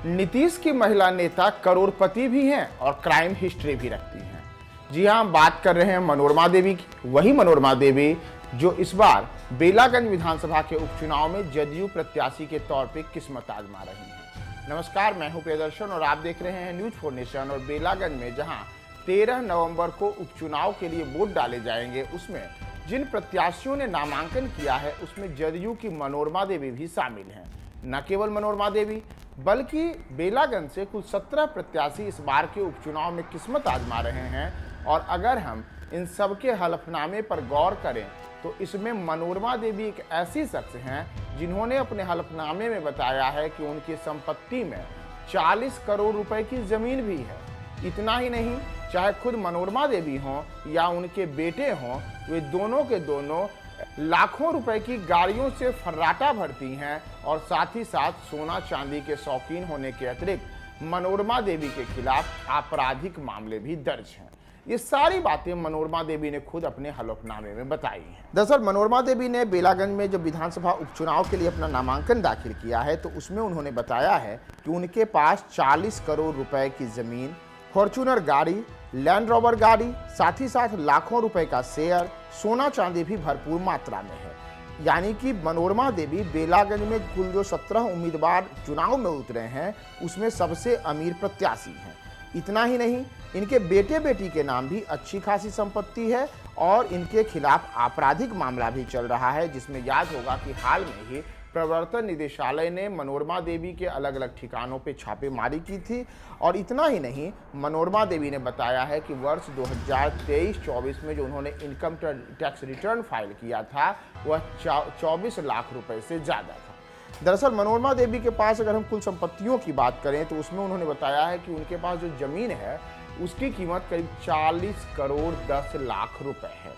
नीतीश की महिला नेता करोड़पति भी हैं और क्राइम हिस्ट्री भी रखती हैं। जी हां, हम बात कर रहे हैं मनोरमा देवी की। वही मनोरमा देवी जो इस बार बेलागंज विधानसभा के उपचुनाव में जदयू प्रत्याशी के तौर पर किस्मत आजमा रही हैं। नमस्कार, मैं हूं प्रियदर्शन और आप देख रहे हैं न्यूज 4 नेशन। और बेलागंज में जहां 13 नवंबर को उपचुनाव के लिए वोट डाले जाएंगे, उसमें जिन प्रत्याशियों ने नामांकन किया है उसमें जदयू की मनोरमा देवी भी शामिल हैं। न केवल मनोरमा देवी बल्कि बेलागंज से कुल 17 प्रत्याशी इस बार के उपचुनाव में किस्मत आजमा रहे हैं। और अगर हम इन सबके हलफनामे पर गौर करें तो इसमें मनोरमा देवी एक ऐसी शख्स हैं जिन्होंने अपने हलफनामे में बताया है कि उनकी संपत्ति में 40 करोड़ रुपए की जमीन भी है। इतना ही नहीं, चाहे खुद मनोरमा देवी हों या उनके बेटे हों, वे दोनों के दोनों लाखों रुपए की गाड़ियों से फर्राटा भरती हैं। और साथ ही साथ सोना चांदी के शौकीन होने के अतिरिक्त मनोरमा देवी के खिलाफ आपराधिक मामले भी दर्ज हैं। ये सारी बातें मनोरमा देवी ने खुद अपने हलफनामे में बताई हैं। दरअसल मनोरमा देवी ने बेलागंज में जब विधानसभा उपचुनाव के लिए अपना नामांकन दाखिल किया है तो उसमें उन्होंने बताया है कि उनके पास 40 करोड़ रुपए की जमीन, फॉर्च्यूनर गाड़ी, लैंड रोवर गाड़ी, साथ ही साथ लाखों रुपए का शेयर, सोना चांदी भी भरपूर मात्रा में है। यानी कि मनोरमा देवी बेलागंज में कुल जो 17 उम्मीदवार चुनाव में उतरे हैं उसमें सबसे अमीर प्रत्याशी हैं। इतना ही नहीं, इनके बेटे बेटी के नाम भी अच्छी खासी संपत्ति है और इनके खिलाफ आपराधिक मामला भी चल रहा है, जिसमें याद होगा कि हाल में ही प्रवर्तन निदेशालय ने मनोरमा देवी के अलग अलग ठिकानों पे छापेमारी की थी। और इतना ही नहीं, मनोरमा देवी ने बताया है कि वर्ष 2023-24 में जो उन्होंने इनकम टैक्स रिटर्न फाइल किया था वह 24 लाख रुपए से ज़्यादा था। दरअसल मनोरमा देवी के पास अगर हम कुल संपत्तियों की बात करें तो उसमें उन्होंने बताया है कि उनके पास जो जमीन है उसकी कीमत करीब 40 करोड़ 10 लाख रुपए है।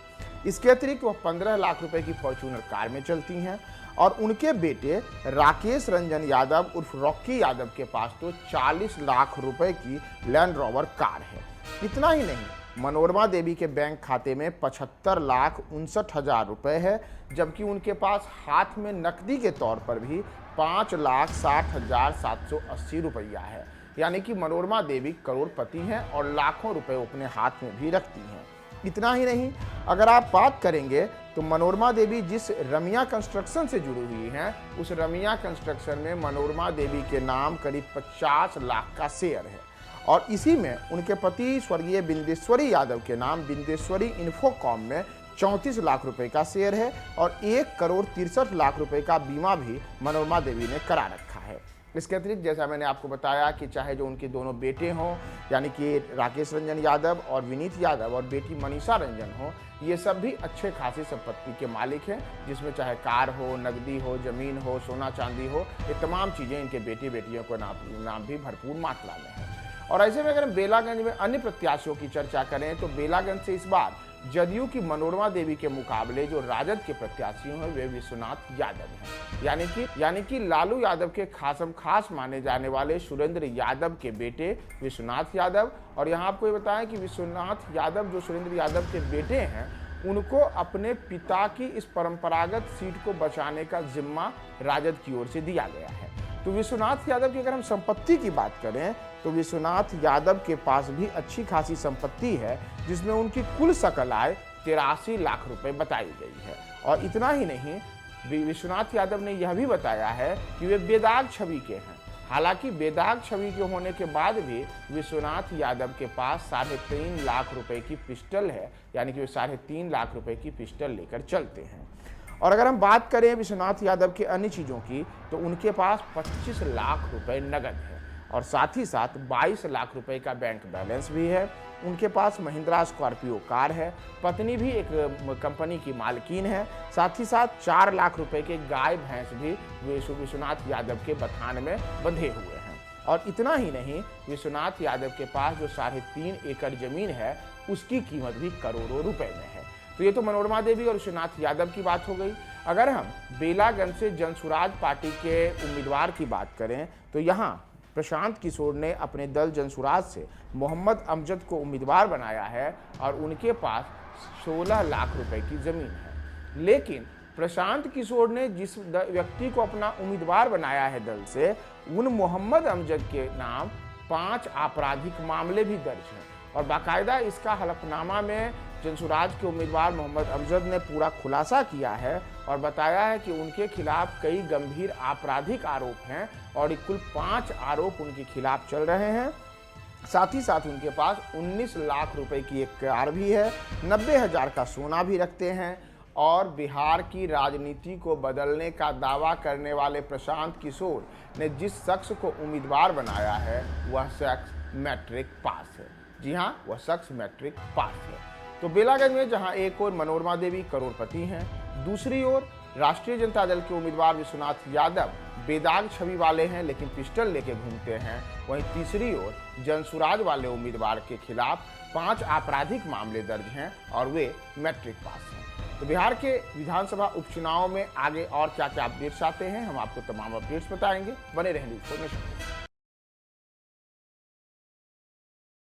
इसके अतिरिक्त वह 15 लाख रुपए की फॉर्च्यूनर कार में चलती हैं। और उनके बेटे राकेश रंजन यादव उर्फ रॉकी यादव के पास तो 40 लाख रुपए की लैंड रोवर कार है। इतना ही नहीं, मनोरमा देवी के बैंक खाते में 75,59,000 रुपए है, जबकि उनके पास हाथ में नकदी के तौर पर भी 5,60,780 रुपया है। यानी कि मनोरमा देवी करोड़पति हैं और लाखों रुपए अपने हाथ में भी रखती हैं। इतना ही नहीं, अगर आप बात करेंगे तो मनोरमा देवी जिस रमिया कंस्ट्रक्शन से जुड़ी हुई हैं उस रमिया कंस्ट्रक्शन में मनोरमा देवी के नाम करीब 50 लाख का शेयर है। और इसी में उनके पति स्वर्गीय बिंदेश्वरी यादव के नाम बिंदेश्वरी इन्फोकॉम में 34 लाख रुपए का शेयर है। और 1 करोड़ 63 लाख रुपए का बीमा भी मनोरमा देवी ने करा रखा है। इसके अतिरिक्त जैसा मैंने आपको बताया कि चाहे जो उनके दोनों बेटे हों यानी कि राकेश रंजन यादव और विनीत यादव और बेटी मनीषा रंजन हो, ये सब भी अच्छे खासी संपत्ति के मालिक हैं, जिसमें चाहे कार हो, नकदी हो, जमीन हो, सोना चांदी हो, ये तमाम चीज़ें इनके बेटे बेटियों को नाम भी भरपूर मात्रा में है। और ऐसे में अगर हम बेलागंज में अन्य प्रत्याशियों की चर्चा करें तो बेलागंज से इस बार जदयू की मनोरमा देवी के मुकाबले जो राजद के प्रत्याशी हैं वे विश्वनाथ यादव हैं। यानी कि लालू यादव के खास माने जाने वाले सुरेंद्र यादव के बेटे विश्वनाथ यादव। और यहाँ आपको ये बताएं कि विश्वनाथ यादव जो सुरेंद्र यादव के बेटे हैं उनको अपने पिता की इस परंपरागत सीट को बचाने का जिम्मा राजद की ओर से दिया गया है। तो विश्वनाथ यादव की अगर हम संपत्ति की बात करें तो विश्वनाथ यादव के पास भी अच्छी खासी संपत्ति है, जिसमें उनकी कुल सकल आय 83 लाख रुपए बताई गई है। और इतना ही नहीं, विश्वनाथ यादव ने यह भी बताया है कि वे बेदाग छवि के हैं। हालांकि बेदाग छवि के होने के बाद भी विश्वनाथ यादव के पास 3.5 लाख रुपए की पिस्टल है, यानी कि वे 3.5 लाख रुपए की पिस्टल लेकर चलते हैं। और अगर हम बात करें विश्वनाथ यादव के अन्य चीज़ों की तो उनके पास 25 लाख रुपए नगद है और साथ ही साथ 22 लाख रुपए का बैंक बैलेंस भी है। उनके पास महिंद्रा स्कॉर्पियो कार है, पत्नी भी एक कंपनी की मालकिन है, साथ ही साथ 4 लाख रुपए के गाय भैंस भी विश्वनाथ यादव के बथान में बंधे हुए हैं। और इतना ही नहीं, विश्वनाथ यादव के पास जो 3.5 एकड़ जमीन है उसकी कीमत भी करोड़ों रुपए में है। तो ये तो मनोरमा देवी और विश्वनाथ यादव की बात हो गई। अगर हम बेलागंज से जनसुराज पार्टी के उम्मीदवार की बात करें तो यहाँ प्रशांत किशोर ने अपने दल जनसुराज से मोहम्मद अमजद को उम्मीदवार बनाया है और उनके पास 16 लाख रुपए की ज़मीन है। लेकिन प्रशांत किशोर ने जिस व्यक्ति को अपना उम्मीदवार बनाया है दल से, उन मोहम्मद अमजद के नाम 5 आपराधिक मामले भी दर्ज हैं और बाकायदा इसका हलफनामा में जनसुराज के उम्मीदवार मोहम्मद अमजद ने पूरा खुलासा किया है और बताया है कि उनके खिलाफ कई गंभीर आपराधिक आरोप हैं और कुल 5 आरोप उनके खिलाफ चल रहे हैं। साथ ही साथ उनके पास 19 लाख रुपए की एक कार भी है, 90,000 का सोना भी रखते हैं और बिहार की राजनीति को बदलने का दावा करने वाले प्रशांत किशोर ने जिस शख्स को उम्मीदवार बनाया है वह शख्स मैट्रिक पास है। जी हाँ, वह शख्स मैट्रिक पास है। तो बेलागंज में जहां एक ओर मनोरमा देवी करोड़पति हैं, दूसरी ओर राष्ट्रीय जनता दल के उम्मीदवार विश्वनाथ यादव बेदाग छवि वाले हैं लेकिन पिस्टल लेके घूमते हैं, वहीं तीसरी ओर जनसुराज वाले उम्मीदवार के खिलाफ 5 आपराधिक मामले दर्ज हैं और वे मैट्रिक पास हैं। तो बिहार के विधानसभा उपचुनाव में आगे और क्या क्या अपडेट्स आते हैं, हम आपको तमाम अपडेट्स बताएंगे। बने रहें न्यूज़ 4 नेशन।